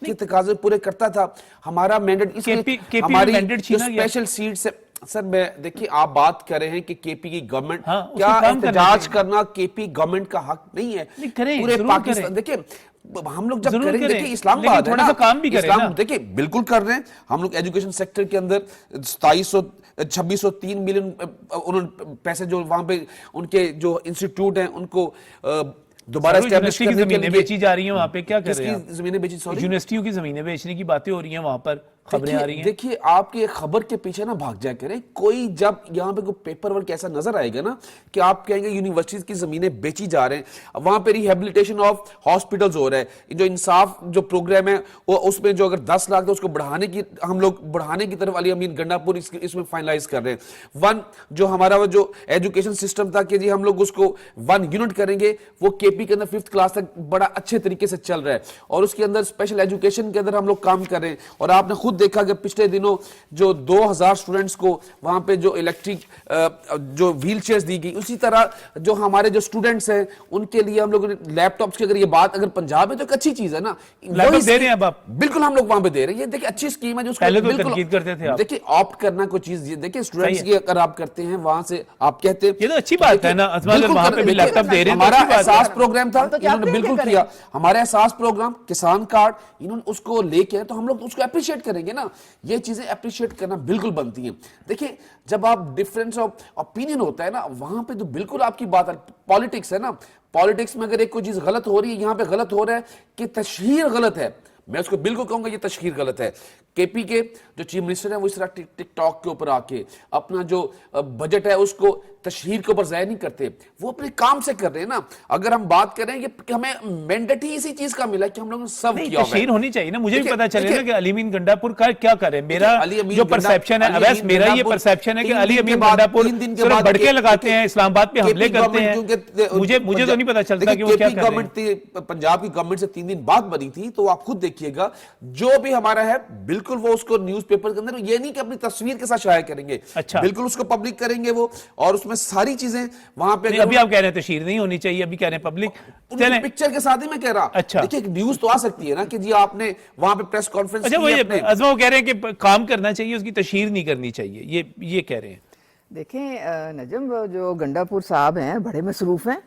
کے تقاضے پورے کرتا تھا؟ ہمارا مینڈیٹ اس لیے ہماری جو اسپیشل سیٹس ہے, سر میں دیکھیے آپ بات کر رہے ہیں کہ کے پی کی گورنمنٹ, کیا احتجاج کرنا کے پی گورنمنٹ کا حق نہیں ہے؟ پورے پاکستان دیکھیں ہم لوگ جب کریں, دیکھیں اسلام آباد ہے نا, اسلام دیکھیں بالکل کر رہے ہیں ہم لوگ. ایجوکیشن سیکٹر کے اندر 2603 ملین پیسے جو وہاں پہ ان کے جو انسٹیٹیوٹ ہیں ان کو دوبارہ اسٹیبلش کرنے کے لیے زمینیں بیچی جا رہی ہیں. وہاں پہ کیا کر رہے ہیں؟ زمینیں بیچی, یونیورسٹیوں کی زمینیں بیچنے کی باتیں ہو رہی ہیں, وہاں پر خبریں آ رہی ہیں. دیکھیے آپ کی ایک خبر کے پیچھے نہ بھاگ جائے کریں, کوئی جب یہاں پہ کوئی پیپر ورک ایسا نظر آئے گا نا کہ آپ کہیں گے یونیورسٹیز کی زمینیں بیچی جا رہے ہیں, وہاں پہ ریہیبلیٹیشن آف ہاسپٹلز ہو رہا ہے, جو انصاف جو پروگرام ہے وہ اس میں جو اگر 10 لاکھ ہے اس کو بڑھانے کی ہم لوگ بڑھانے کی طرف علی امین گنڈا پور اس میں فائنلائز کر رہے ہیں. جو ہمارا وہ جو ایجوکیشن سسٹم تھا کہ جی ہم لوگ اس کو 1 یونٹ کریں گے, وہ کے پی کے اندر 5th کلاس تک بڑا اچھے طریقے سے چل رہا ہے, اور اس کے اندر اسپیشل ایجوکیشن کے اندر ہم لوگ کام کر رہے ہیں. اور آپ نے خود دیکھا کہ پچھلے دنوں جو 2000 سٹوڈنٹس کو وہاں پہ جو الیکٹرک جو ویل چیئرز دی گئی, اسی طرح جو ہمارے جو سٹوڈنٹس ہیں ان کے لیے ہم لوگ لیپ ٹاپس کی, اگر یہ بات اگر پنجاب ہے تو ایک اچھی چیز ہے نا, دے رہے ہیں اب آپ, بالکل ہم لوگ وہاں پہ دے رہے ہیں. یہ دیکھیں اچھی اسکیم ہے جو بالکل دیکھیں آپٹ کرنا کوئی چیز, دیکھیں اسٹوڈنٹس کی اگر آپ کرتے ہیں وہاں سے آپ کہتے ہیں یہ تو اچھی بات ہے نا, وہاں پہ بھی لیپ ٹاپ دے رہے ہیں. ہمارا احساس پروگرام تھا, انہوں نے بالکل کیا, ہمارا احساس پروگرام کسان کارڈ انہوں نے اس کو لے کے, تو ہم لوگ اس کو اپریشیٹ کریں گے. کریں گے نا, یہ چیزیں اپریشیٹ کرنا بالکل بنتی ہیں. دیکھیں جب آپ ڈفرینس آف اوپینین ہوتا ہے نا, وہاں پہ تو بالکل آپ کی بات ہے. پالیٹکس ہے نا, پالیٹکس میں اگر ایک کوئی چیز غلط ہو رہی ہے, یہاں پہ غلط ہو رہا ہے کہ تشہیر غلط ہے, میں اس کو بالکل کہوں گا یہ تشہیر غلط ہے. کے پی کے جو چیف منسٹر ہیں وہ اس طرح ٹک ٹاک کے اوپر آ کے اپنا جو بجٹ ہے اس کو تشہیر کے اوپر ضائع نہیں کرتے, وہ اپنے کام سے کر رہے ہیں نا. اگر ہم بات کریں کہ ہمیں مینڈیٹ ہی اسی چیز کا ملا کہ ہم لوگوں نے سب کیا ہوا ہے. تشہیر ہونی چاہیے نا, مجھے بھی پتا چلے نا کہ علی امین گنڈا پور کا کیا کرے. میرا جو پرسیپشن ہے, اویس میرا یہ پرسیپشن ہے کہ علی امین گنڈا پور صرف بڑکے لگاتے ہیں, اسلام آباد پہ حملے کرتے ہیں. مجھے تو نہیں پتا چلتا کہ وہ کیا کر رہے ہیں. پنجاب کی گورنمنٹ سے 3 دن بعد بنی تھی, تو آپ خود دیکھیے گا جو بھی ہمارا ہے بالکل وہ اس کو نیوز پیپر کے اندر یہ نہیں کہ اپنی تصویر کے ساتھ شائع کریں گے, بالکل اس کو پبلک کریں گے وہ, اور اس میں ساری چیزیں وہاں پہ. ابھی آپ کہہ رہے ہیں تشہیر نہیں ہونی چاہیے, ابھی کہہ رہے ہیں پبلک پکچر کے ساتھ ہی میں کہہ رہا. دیکھیں ایک نیوز تو آ سکتی ہے نا کہ جی آپ نے وہاں پہ پریس کانفرنس کی. عظمہ وہ کہہ رہے ہیں کہ کام کرنا چاہیے, اس کی تشہیر نہیں کرنی چاہیے, یہ کہہ رہے ہیں. دیکھیں نجم, جو گنڈا پور صاحب ہیں بڑے مصروف ہیں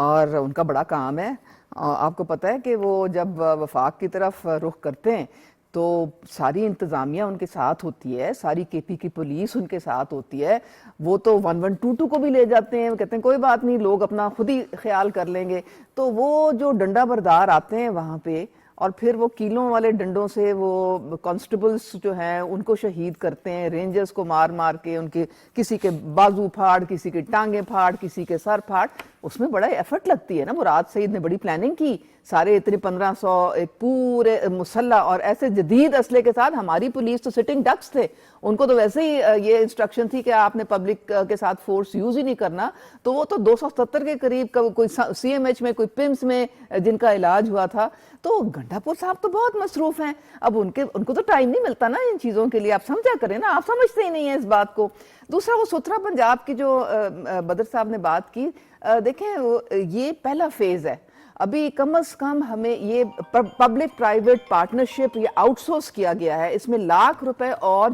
اور ان کا بڑا کام ہے. آپ کو پتہ ہے کہ وہ جب وفاق کی طرف رخ کرتے ہیں تو ساری انتظامیہ ان کے ساتھ ہوتی ہے, ساری کے پی کی پولیس ان کے ساتھ ہوتی ہے. وہ تو 1122 کو بھی لے جاتے ہیں, کہتے ہیں کوئی بات نہیں, لوگ اپنا خود ہی خیال کر لیں گے. تو وہ جو ڈنڈا بردار آتے ہیں وہاں پہ, اور پھر وہ کیلوں والے ڈنڈوں سے وہ کانسٹیبلز جو ہیں ان کو شہید کرتے ہیں, رینجرز کو مار مار کے ان کے کسی کے بازو پھاڑ, کسی کے ٹانگیں پھاڑ, کسی کے سر پھاڑ. اس میں بڑا ایفرٹ لگتی ہے نا. مراد سعید نے بڑی پلاننگ کی, سارے اتنے 1500 ایک پورے مسلح اور ایسے جدید اسلحے کے ساتھ. ہماری پولیس تو سٹنگ ڈکس تھے, ان کو تو ویسے ہی یہ انسٹرکشن تھی کہ آپ نے پبلک کے ساتھ فورس یوز ہی نہیں کرنا. تو وہ تو 270 کے قریب کوئی سی ایم ایچ میں, کوئی پمس میں جن کا علاج ہوا تھا. تو گنڈا پور صاحب تو بہت مصروف ہیں, اب ان کو تو ٹائم نہیں ملتا نا ان چیزوں کے لیے. آپ سمجھا کریں نا, آپ سمجھتے ہی نہیں ہیں اس بات کو. دوسرا وہ ستھرا پنجاب کی جو بدر صاحب نے بات کی, دیکھیں یہ پہلا فیز ہے. ابھی کم از کم ہمیں یہ پبلک پرائیویٹ پارٹنرشپ یہ آؤٹ سورس کیا گیا ہے, اس میں لاکھ روپے اور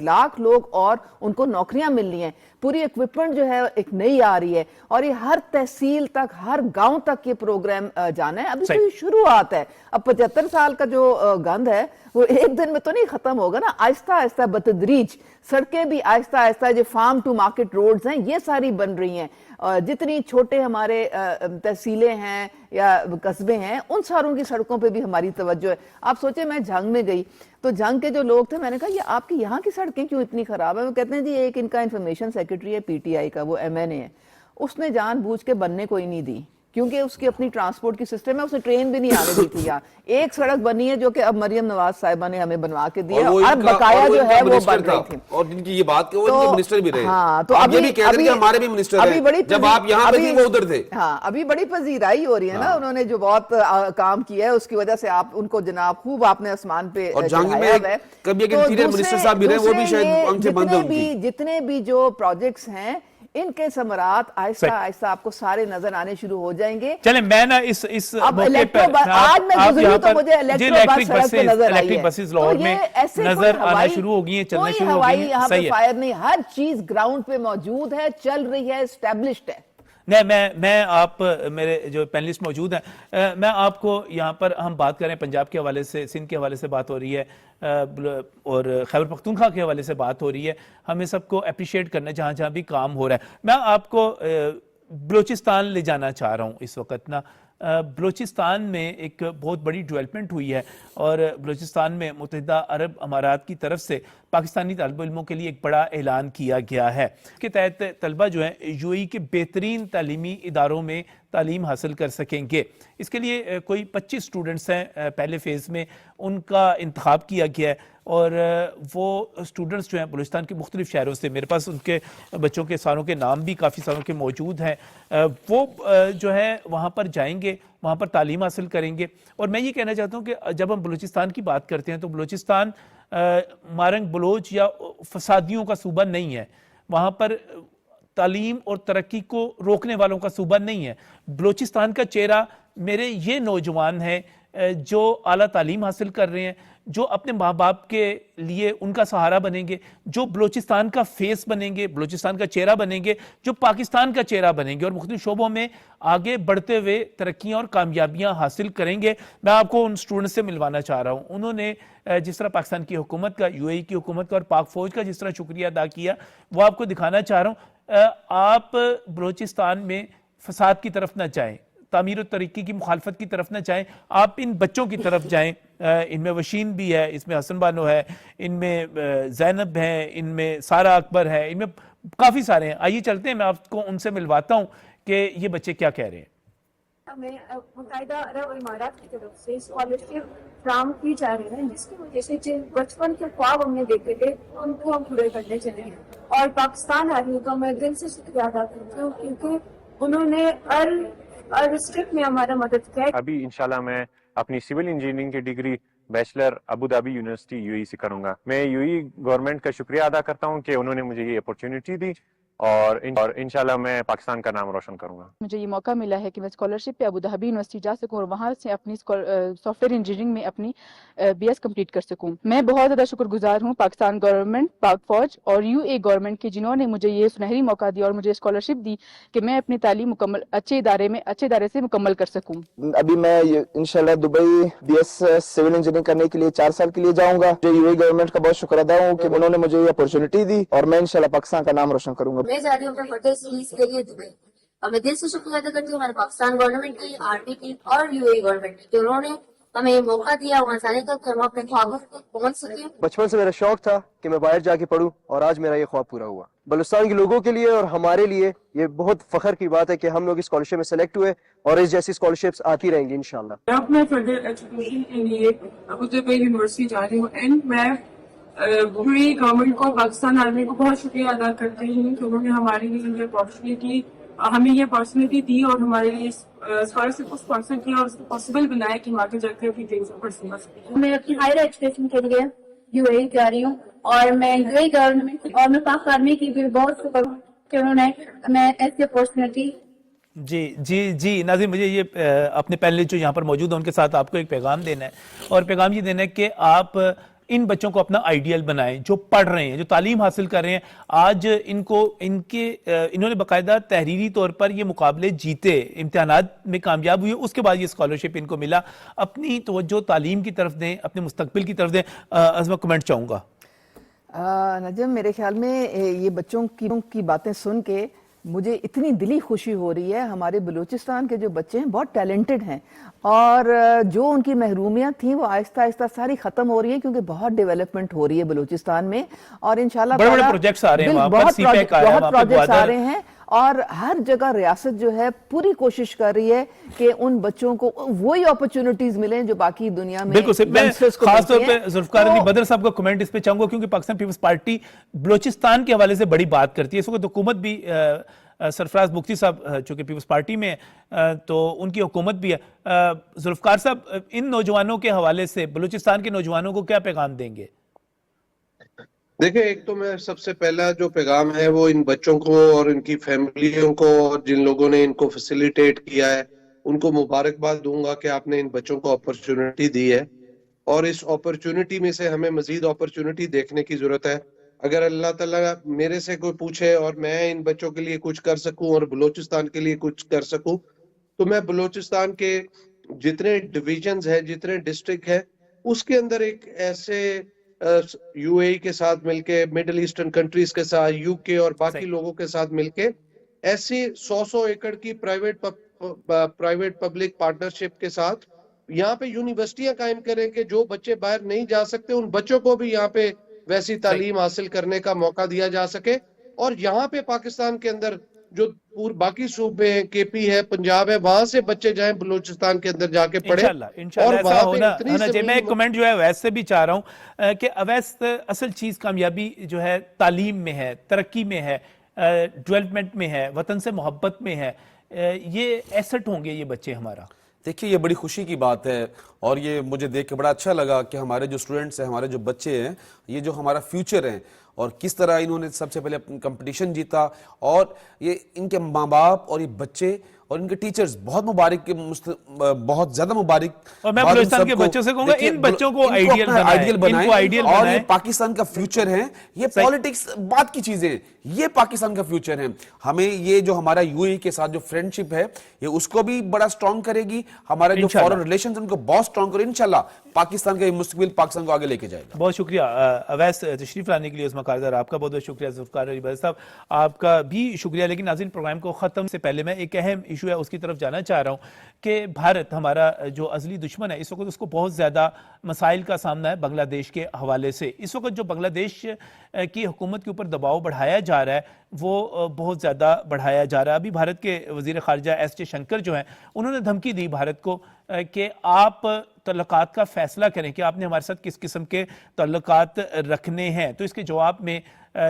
لاکھ لوگ اور ان کو نوکریاں ملنی ہیں. پوری ایکوپمنٹ جو ہے ایک نئی آ رہی ہے, اور یہ ہر تحصیل تک, ہر گاؤں تک یہ پروگرام جانا ہے. ابھی تو یہ شروعات ہے. اب 75 سال کا جو گند ہے وہ ایک دن میں تو نہیں ختم ہوگا نا, آہستہ آہستہ بتدریج. سڑکیں بھی آہستہ آہستہ جو فارم ٹو مارکیٹ روڈز ہیں یہ ساری بن رہی ہیں. جتنی چھوٹے ہمارے تحصیلیں ہیں یا قصبے ہیں, ان ساروں کی سڑکوں پہ بھی ہماری توجہ ہے. آپ سوچیں, میں جھنگ میں گئی تو جھنگ کے جو لوگ تھے, میں نے کہا یہ آپ کی یہاں کی سڑکیں کیوں اتنی خراب ہیں؟ وہ کہتے ہیں جی ایک ان کا انفارمیشن سیکرٹری ہے پی ٹی آئی کا, وہ ایم این اے ہے, اس نے جان بوجھ کے بننے کوئی نہیں دی کیونکہ اس کی اپنی ٹرانسپورٹ کی سسٹم ہے. اس نے ٹرین بھی نہیں آنے دی تھی. یہاں ایک سڑک بنی ہے جو کہ اب مریم نواز صاحبہ نے ہمیں بنوا کے دی ہے, اور بقایا جو ہے وہ بن رہی تھی. اور جن کی یہ بات کہ وہ ان کے منسٹر بھی رہے. ہاں, تو ابھی بھی کہہ رہے ہیں ہمارے بھی منسٹر ہیں, جب آپ یہاں پہ تھی وہ ادھر تھے. ہاں, ابھی بڑی پذیرائی ہو رہی ہے نا, انہوں نے جو بہت کام کیا ہے اس کی وجہ سے آپ ان کو جناب خوب آپ نے آسمان پہ چڑھایا ہے. کبھی ایک انٹیریئر منسٹر صاحب بھی رہے, وہ بھی شاید آنکھیں بند ہیں ان کی. جتنے بھی جو پروجیکٹس ہیں ان کے ثمرات آہستہ آہستہ آپ کو سارے نظر آنے شروع ہو جائیں گے. چلیں میں نا اس موقع پر آج میں گزری تو مجھے الیکٹرک بس نظر آئی ہے. بسز لاہور میں نظر آنا شروع ہو گئی ہیں, چلنے شروع ہو گئی ہیں. یہاں پہ فائر نہیں, ہر چیز گراؤنڈ پہ موجود ہے, چل رہی ہے, اسٹیبلشڈ ہے. نہیں, میں آپ میرے جو پینلسٹ موجود ہیں, میں آپ کو یہاں پر ہم بات کریں پنجاب کے حوالے سے, سندھ کے حوالے سے بات ہو رہی ہے, اور خیبر پختونخوا کے حوالے سے بات ہو رہی ہے. ہمیں سب کو اپریشیٹ کرنا جہاں جہاں بھی کام ہو رہا ہے. میں آپ کو بلوچستان لے جانا چاہ رہا ہوں اس وقت نا. بلوچستان میں ایک بہت بڑی ڈیولپمنٹ ہوئی ہے, اور بلوچستان میں متحدہ عرب امارات کی طرف سے پاکستانی طالب علموں کے لیے ایک بڑا اعلان کیا گیا ہے. اس کے تحت طلبہ جو ہیں یو اے ای کے بہترین تعلیمی اداروں میں تعلیم حاصل کر سکیں گے. اس کے لیے کوئی 25 اسٹوڈنٹس ہیں پہلے فیز میں, ان کا انتخاب کیا گیا ہے, اور وہ اسٹوڈنٹس جو ہیں بلوچستان کے مختلف شہروں سے, میرے پاس ان کے بچوں کے ساروں کے نام بھی کافی ساروں کے موجود ہیں, وہ جو ہے وہاں پر جائیں گے, وہاں پر تعلیم حاصل کریں گے. اور میں یہ کہنا چاہتا ہوں کہ جب ہم بلوچستان کی بات کرتے ہیں تو بلوچستان مارنگ بلوچ یا فسادیوں کا صوبہ نہیں ہے, وہاں پر تعلیم اور ترقی کو روکنے والوں کا صوبہ نہیں ہے. بلوچستان کا چہرہ میرے یہ نوجوان ہیں جو اعلیٰ تعلیم حاصل کر رہے ہیں, جو اپنے ماں باپ کے لیے ان کا سہارا بنیں گے, جو بلوچستان کا فیس بنیں گے, بلوچستان کا چہرہ بنیں گے, جو پاکستان کا چہرہ بنیں گے اور مختلف شعبوں میں آگے بڑھتے ہوئے ترقیاں اور کامیابیاں حاصل کریں گے. میں آپ کو ان سٹوڈنٹ سے ملوانا چاہ رہا ہوں. انہوں نے جس طرح پاکستان کی حکومت کا, یو اے ای کی حکومت کا اور پاک فوج کا جس طرح شکریہ ادا کیا, وہ آپ کو دکھانا چاہ رہا ہوں. آپ بلوچستان میں فساد کی طرف نہ جائیں, تعمیر و ترقی کی مخالفت کی طرف نہ جائیں, آپ ان بچوں کی طرف جائیں. ان میں وشین بھی ہے, اس میں حسن بانو ہے, ان میں زینب ہے, ان میں سارا اکبر ہے, ان میں کافی سارے ہیں. آئیے چلتے ہیں, میں آپ کو ان سے ملواتا ہوں کہ یہ بچے کیا کہہ رہے ہیں. ہمیں متحدہ عرب امارات کی طرف سے اسکالرشپ فراہم کی جا رہی ہے, جس کی وجہ سے جن بچپن کے خواب ہم نے دیکھے تھے ان کو ہم پورے کرنے چلے ہیں. اور پاکستان آرمی کا میں دل سے شکریہ ادا کرتی ہوں, کیونکہ انہوں نے ہر اسٹیپ میں ہمارا مدد کیا. ابھی انشاءاللہ میں اپنی سول انجینئرنگ کی degree bachelor Abu Dhabi university U A E سے کروں گا. میں یو اے ای گورنمنٹ کا شکریہ ادا کرتا ہوں کہ انہوں نے مجھے یہ اپورچونٹی دی, اور انشاءاللہ میں پاکستان کا نام روشن کروں گا. مجھے یہ موقع ملا ہے کہ میں اسکالرشپ پہ ابوظہبی یونیورسٹی جا سکوں اور وہاں سے اپنی سافٹ ویئر انجینئرنگ میں اپنی بی ایس کمپلیٹ کر سکوں. میں بہت زیادہ شکر گزار ہوں پاکستان گورنمنٹ, پاک فوج اور یو اے گورنمنٹ کے, جنہوں نے مجھے یہ سنہری موقع دیا اور مجھے اسکالرشپ دی کہ میں اپنی تعلیم مکمل اچھے ادارے سے مکمل کر سکوں. ابھی میں انشاءاللہ Dubai B S civil engineering کرنے کے لیے 4 سال کے لیے جاؤں گا. یو اے گورنمنٹ کا بہت شکر ادا ہوں کہ انہوں نے مجھے یہ اپورچونٹی دی, اور میں انشاءاللہ پاکستان کا نام روشن کروں گا. میں جا رہی ہوں سیریز کے لیے دبئی, اور میں دل سے شکریہ ادا کرتی ہوں ہمارے پاکستان گورنمنٹ کی, آرمی کی اور یو اے گورنمنٹ کی, کہ انہوں نے ہمیں یہ موقع دیا وہاں جانے کا کہ ہم اپنے خوابوں تک پہنچ سکیں. بچپن سے میرا شوق تھا کہ میں باہر جا کے پڑھوں, اور آج میرا یہ خواب پورا ہوا. بلوچستان کے لوگوں کے لیے اور ہمارے لیے یہ بہت فخر کی بات ہے کہ ہم لوگ اس اسکالرشپ میں سلیکٹ ہوئے, اور اس جیسی اسکالرشپس آتی رہیں گی انشاءاللہ. اب میں فردر ایجوکیشن کے لیے ابوظہبی یونیورسٹی جا رہی ہوں, اینڈ میں پوری گورنمنٹ کو, پاکستان آرمی کو بہت شکریہ ادا کرتی ہوں کہ انہوں نے ہمارے لیے یہ اپارچونیٹی, ہمیں یہ اپارچونیٹی دی اور ہمارے لیے اسکالرشپ کو اسپانسر کیا اور اس کو پاسبل بنایا کہ ہم آگے جا کے اپنی ڈریمز کو پرسو کر سکیں. میں اپنی ہائر ایجوکیشن کے لیے یو اے جا رہی ہوں, اور میں یو اے گورنمنٹ اور میں پاک آرمی کی بھی بہت شکر ہوں کہ انہوں نے ہمیں ایسی اپارچونیٹی. جی ناظرین, مجھے یہ اپنے پینل جو یہاں پر موجود ہیں ان کے ساتھ آپ کو ایک پیغام دینا ہے, اور پیغام یہ دینا ہے کہ آپ ان بچوں کو اپنا آئیڈیل بنائیں جو پڑھ رہے ہیں, جو تعلیم حاصل کر رہے ہیں. آج انہوں نے باقاعدہ تحریری طور پر یہ مقابلے جیتے, امتحانات میں کامیاب ہوئے, اس کے بعد یہ اسکالرشپ ان کو ملا. اپنی توجہ تعلیم کی طرف دیں, اپنے مستقبل کی طرف دیں. عظمہ کمنٹ چاہوں گا. نجم, میرے خیال میں یہ بچوں کی باتیں سن کے مجھے اتنی دلی خوشی ہو رہی ہے. ہمارے بلوچستان کے جو بچے ہیں بہت ٹیلنٹڈ ہیں, اور جو ان کی محرومیاں تھیں وہ آہستہ آہستہ ساری ختم ہو رہی ہیں, کیونکہ بہت ڈیولپمنٹ ہو رہی ہے بلوچستان میں, اور انشاءاللہ بڑے بڑے پروجیکٹس آ رہے ہیں, وہاں پر بہت سی پیک آیا ہے, وہاں پر پروجیکٹس آ رہے ہیں, اور ہر جگہ ریاست جو ہے پوری کوشش کر رہی ہے کہ ان بچوں کو وہی اپرچونٹیز ملیں جو باقی دنیا میں بالکل. میں خاص طور پہ ذوالفقار علی بدر صاحب کا کمنٹ اس پہ چاہوں گا, کیونکہ پاکستان پیپلز پارٹی بلوچستان کے حوالے سے بڑی بات کرتی ہے. اس وقت حکومت بھی سرفراز مفتی صاحب چونکہ پیپلز پارٹی میں تو ان کی حکومت بھی ہے. ذوالفقار صاحب, ان نوجوانوں کے حوالے سے بلوچستان کے نوجوانوں کو کیا پیغام دیں گے؟ دیکھیں, ایک تو میں سب سے پہلا جو پیغام ہے وہ ان بچوں کو اور ان کی فیملیوں کو, اور جن لوگوں نے ان کو فیسیلیٹیٹ کیا ہے, ان کو مبارکباد دوں گا کہ آپ نے ان بچوں کو اپرچونٹی دی ہے, اور اس اپرچونٹی میں سے ہمیں مزید اپرچونٹی دیکھنے کی ضرورت ہے. اگر اللہ تعالیٰ میرے سے کوئی پوچھے اور میں ان بچوں کے لیے کچھ کر سکوں اور بلوچستان کے لیے کچھ کر سکوں, تو میں بلوچستان کے جتنے ڈویژنز ہیں, جتنے ڈسٹرکٹ ہیں, اس کے اندر ایک ایسے یو اے ای کے ساتھ مل کے, مڈل ایسٹرن کنٹریز کے ساتھ, یو کے اور باقی لوگوں کے ساتھ مل کے ایسی 100 ایکڑ کی پرائیویٹ پبلک پارٹنرشپ کے ساتھ یہاں پہ یونیورسٹیاں قائم کریں کہ جو بچے باہر نہیں جا سکتے ان بچوں کو بھی یہاں پہ ویسی تعلیم حاصل کرنے کا موقع دیا جا سکے. اور یہاں پہ پاکستان کے اندر جو باقی صوبے ہیں, کے پی ہے, پنجاب ہے, وہاں سے بچے جائیں بلوچستان کے اندر جا کے پڑھیں. انشاءاللہ ایسا ہونا چاہیے. میں ایک کمنٹ جو ہے اویس سے بھی چاہ رہا ہوں کہ اویس, اصل چیز کامیابی جو ہے تعلیم میں ہے, ترقی میں ہے, ڈیولپمنٹ میں ہے, وطن سے محبت میں ہے. یہ ایسٹ ہوں گے یہ بچے ہمارا. دیکھیے, یہ بڑی خوشی کی بات ہے, اور یہ مجھے دیکھ کے بڑا اچھا لگا کہ ہمارے جو سٹوڈنٹس ہیں, ہمارے جو بچے ہیں, یہ جو ہمارا فیوچر ہے اور کس طرح انہوں نے سب سے پہلے اپنا کمپٹیشن جیتا, اور یہ ان کے ماں باپ اور یہ بچے اور ان کے ٹیچرز بہت مبارک, بہت زیادہ مبارک. اور میں بلوچستان کے بچوں سے کہوں گا ان بچوں کو آئیڈیل بنائیں اور یہ پاکستان کا فیوچر ہے. یہ پالیٹکس بات کی چیزیں ہیں, یہ پاکستان کا فیوچر ہے. ہمیں یہ جو ہمارا یو اے کے ساتھ جو فرینڈشپ ہے یہ اس کو بھی بڑا سٹرونگ کرے گی, ہمارے جو فورن ریلیشنز ان کو بہت سٹرونگ کرے. انشاءاللہ پاکستان کا یہ مستقبل پاکستان کو آگے لے کے جائے گا. بہت شکریہ اویس تشریف لانے کے لیے. عظمیٰ کارزار آپ کا بہت بہت شکریہ. ذوالفقار علی بھائی صاحب آپ کا بھی شکریہ. لیکن ناظرین پروگرام کو ختم سے پہلے میں ایک اہم ایشو ہے اس کی طرف جانا چاہ رہا ہوں کہ بھارت ہمارا جو ازلی دشمن ہے اس وقت اس کو بہت زیادہ مسائل کا سامنا ہے بنگلہ دیش کے حوالے سے. اس وقت جو بنگلہ دیش کی حکومت کے اوپر دباؤ بڑھایا جا رہا ہے وہ بہت زیادہ بڑھایا جا رہا ہے. ابھی بھارت کے وزیر خارجہ ایس جے شنکر جو ہیں انہوں نے دھمکی دی بھارت کو کہ آپ تعلقات کا فیصلہ کریں کہ آپ نے ہمارے ساتھ کس قسم کے تعلقات رکھنے ہیں. تو اس کے جواب میں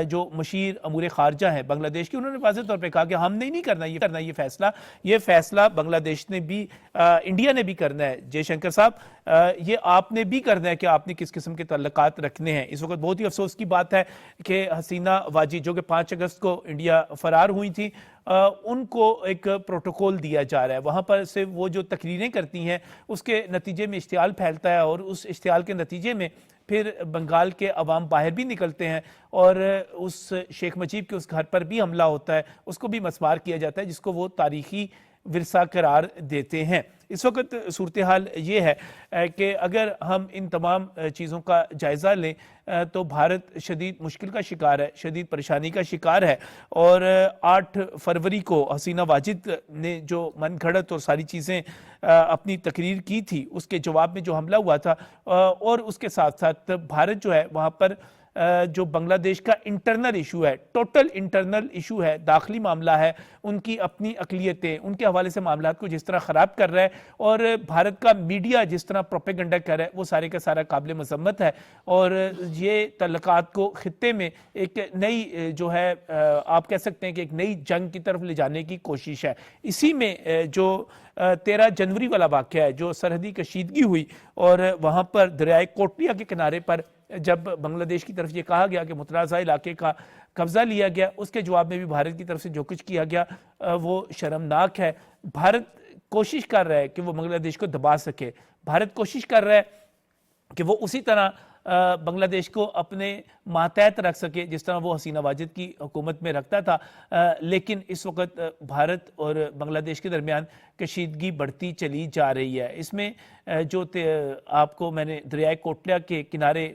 جو مشیر امور خارجہ ہیں بنگلہ دیش کی, انہوں نے واضح طور پہ کہا کہ ہم نے نہیں کرنا یہ فیصلہ بنگلہ دیش نے بھی انڈیا نے بھی کرنا ہے. جے شنکر صاحب یہ آپ نے بھی کرنا ہے کہ آپ نے کس قسم کے تعلقات رکھنے ہیں. اس وقت بہت ہی افسوس کی بات ہے کہ حسینہ واجد جو کہ 5 اگست کو انڈیا فرار ہوئی تھی ان کو ایک پروٹوکول دیا جا رہا ہے. وہاں پر سے وہ جو تقریریں کرتی ہیں اس کے نتیجے میں اشتعال پھیلتا ہے اور اس اشتعال کے نتیجے میں پھر بنگال کے عوام باہر بھی نکلتے ہیں اور اس شیخ مجیب کے اس گھر پر بھی حملہ ہوتا ہے, اس کو بھی مسمار کیا جاتا ہے جس کو وہ تاریخی ورثہ قرار دیتے ہیں. اس وقت صورتحال یہ ہے کہ اگر ہم ان تمام چیزوں کا جائزہ لیں تو بھارت شدید مشکل کا شکار ہے, شدید پریشانی کا شکار ہے. اور 8 فروری کو حسینہ واجد نے جو من گھڑت اور ساری چیزیں اپنی تقریر کی تھی اس کے جواب میں جو حملہ ہوا تھا, اور اس کے ساتھ ساتھ بھارت جو ہے وہاں پر جو بنگلہ دیش کا انٹرنل ایشو ہے, ٹوٹل انٹرنل ایشو ہے, داخلی معاملہ ہے, ان کی اپنی اقلیتیں ان کے حوالے سے معاملات کو جس طرح خراب کر رہا ہے اور بھارت کا میڈیا جس طرح پروپیگنڈا کر رہا ہے وہ سارے کا سارا قابل مذمت ہے. اور یہ تعلقات کو خطے میں ایک نئی جو ہے آپ کہہ سکتے ہیں کہ ایک نئی جنگ کی طرف لے جانے کی کوشش ہے. اسی میں جو 13 جنوری والا واقعہ ہے جو سرحدی کشیدگی ہوئی اور وہاں پر دریائے کوٹلیا کے کنارے پر جب بنگلہ دیش کی طرف یہ کہا گیا کہ متنازع علاقے کا قبضہ لیا گیا, اس کے جواب میں بھی بھارت کی طرف سے جو کچھ کیا گیا وہ شرمناک ہے. بھارت کوشش کر رہا ہے کہ وہ بنگلہ دیش کو دبا سکے, بھارت کوشش کر رہا ہے کہ وہ اسی طرح بنگلہ دیش کو اپنے ماتحت رکھ سکے جس طرح وہ حسینہ واجد کی حکومت میں رکھتا تھا. لیکن اس وقت بھارت اور بنگلہ دیش کے درمیان کشیدگی بڑھتی چلی جا رہی ہے. اس میں جو آپ کو میں نے دریائے کوٹلیا کے کنارے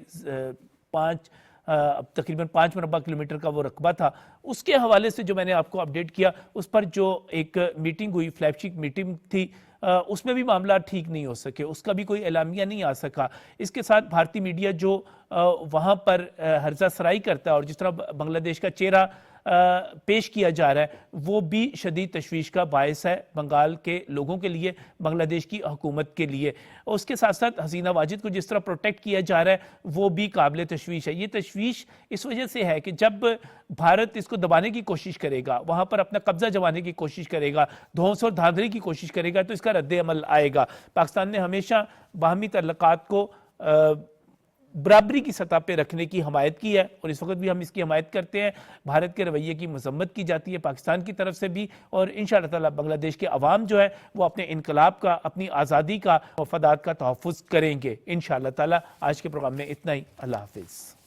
تقریباً 5 مربع کلومیٹر کا وہ رقبہ تھا, اس کے حوالے سے جو میں نے آپ کو اپڈیٹ کیا اس پر جو ایک میٹنگ ہوئی, فلیگ شپ میٹنگ تھی, اس میں بھی معاملات ٹھیک نہیں ہو سکے, اس کا بھی کوئی اعلامیہ نہیں آ سکا. اس کے ساتھ بھارتی میڈیا جو وہاں پر ہرزہ سرائی کرتا ہے اور جس طرح بنگلہ دیش کا چہرہ پیش کیا جا رہا ہے وہ بھی شدید تشویش کا باعث ہے بنگال کے لوگوں کے لیے, بنگلہ دیش کی حکومت کے لیے. اس کے ساتھ ساتھ حسینہ واجد کو جس طرح پروٹیکٹ کیا جا رہا ہے وہ بھی قابل تشویش ہے. یہ تشویش اس وجہ سے ہے کہ جب بھارت اس کو دبانے کی کوشش کرے گا, وہاں پر اپنا قبضہ جمانے کی کوشش کرے گا, دھونس اور دھاندلی کی کوشش کرے گا, تو اس کا رد عمل آئے گا. پاکستان نے ہمیشہ باہمی تعلقات کو برابری کی سطح پہ رکھنے کی حمایت کی ہے اور اس وقت بھی ہم اس کی حمایت کرتے ہیں. بھارت کے رویے کی مذمت کی جاتی ہے پاکستان کی طرف سے بھی, اور انشاءاللہ تعالی بنگلہ دیش کے عوام جو ہے وہ اپنے انقلاب کا, اپنی آزادی کا, مفادات کا تحفظ کریں گے انشاءاللہ تعالی. آج کے پروگرام میں اتنا ہی. اللہ حافظ.